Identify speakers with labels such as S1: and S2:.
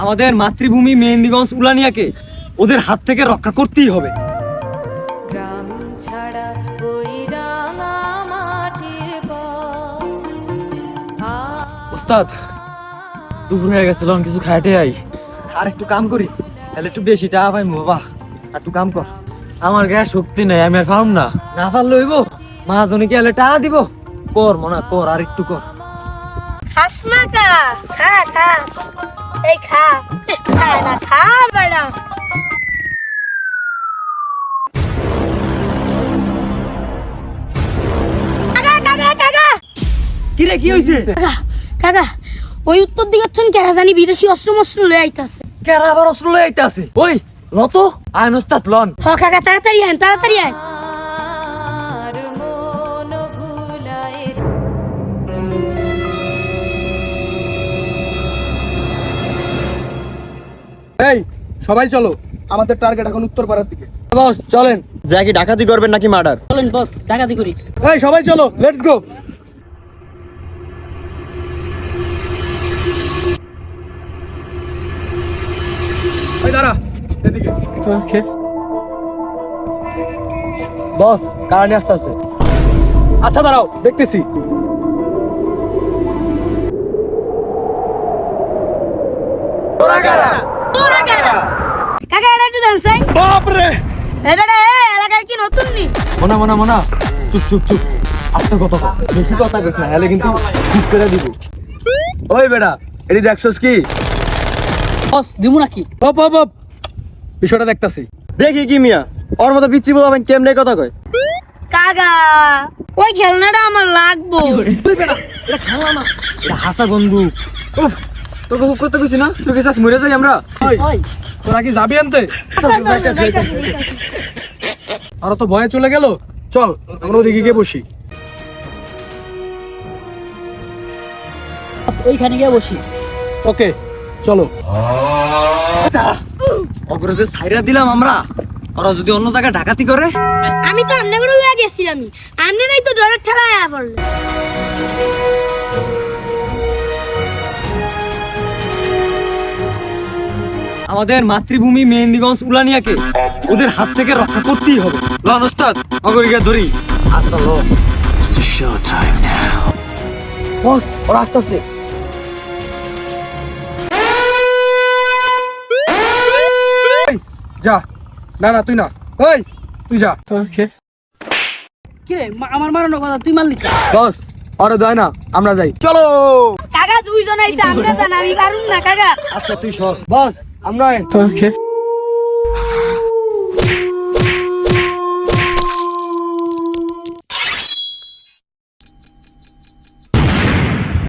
S1: আমাদের মাতৃভূমি মেহেন্দিগঞ্জ উলানিয়াকে ওদের হাত থেকে রক্ষা করতেই হবে।
S2: গ্রাম ছাড়া ওই রাঙা মাটির
S1: ওস্তাদ দুপুর হয়ে গেছে, লন কিছু খাইতে আই। আর একটু কাম করি, তাহলে একটু বেশি টাকা পাই বাবা। আর একটু কাম কর। আমার গায়ে শক্তি নেই, আমি আর খাম না। না পারলে হইব, মা জনকে এলে টাকা দিব। কর মনা কর, আর একটু কর।
S3: খাস না কা খা খা এই খা খা না খা বড়া কাকা কাকা কাকা
S1: কি রে, কি হইছে?
S3: কাকা কাকা ওই উত্তর দিকে শুন কেরা জানি বিদেশি অস্ত্র মস্ত্র লয়ে আইতাছে।
S1: কেরা আবার অস্ত্র লয়ে আইতে আছে? ওই লত আইন ওস্তাদ লন।
S3: হ কাকা তাড়াতাড়ি আয় তাড়াতাড়ি আয়।
S2: আর মন ভুলায়
S4: এই সবাই চলো, আমাদের টার্গেট এখন উত্তরপাড়ার দিকে।
S1: বস চলেন। যা কি ডাকাতি করবেন নাকি মার্ডার?
S3: চলেন বস ডাকাতি করি।
S4: এই সবাই চলো, লেটস গো। এই দাঁড়া এদিকে।
S1: ওকে বস, কারণে আসতে আছে।
S4: আচ্ছা দাঁড়াও, দেখতেছি।
S3: তোরা কাকা এটা একটু জানছাই
S4: বাপ রে,
S3: এই বেটা এই এলাকায় কি নতুন নি?
S1: মনা মনা মনা, চুপ চুপ চুপ। আস্তে কথা কর, বেশি কথা কইস না, হলে কিন্তু খুশ করে দিব। ওই বেটা, এডি দেখছস কি?
S3: বস দিমু নাকি?
S4: হপ হপ হপ, বিষয়টা দেখতাছি।
S1: দেখি কি মিয়া, ওর মতো পিচ্ছি বলবেন কেমনে কথা কয়?
S3: কাকা ওই খেলনাটা আমার লাগবো।
S1: এটা খাওয়া না, এটা হাসা বন্দুক। উফ, তোকে হুক করতে কইছি না? তুই কি চাস মরে যাই আমরা?
S3: ওই
S4: তোরা কি যাবি আনতে?
S3: যাইতাছি।
S4: আর তো ভয়ে চলে গেল। চল আমরা ওদিকে গিয়ে বসি।
S3: বস ওইখানে গিয়ে বসি।
S4: ওকে চলো।
S1: অগ্রে যে সাইরা দিলাম আমরা, ওরা যদি অন্য জায়গায় ডাকাতি করে?
S3: আমি তো আমনে করে লয়ে গেছি, আমি আমনেরাই তো ডরের ঠেলায় পড়লো।
S1: আমাদের মাতৃভূমি মেহেন্দিগঞ্জ উলানিয়াকে ওদের হাত থেকে রক্ষা করতেই হবে। লন ওস্তাদ, অগ্রে গিয়ে ধরি। আস্তে লো। বস, ওরা আসতেছে।
S4: যা। না না তুই না, ওই তুই যা।
S3: কি রে আমার মারানোর কথা তুই মারলি?
S1: বস, ওরা যায় না, আমরা যাই। চলো।
S3: কাকা দুইজন আইছে, আমরা জানা আমি পারুম না কাকা।
S1: আচ্ছা তুই সর। বস, আমরা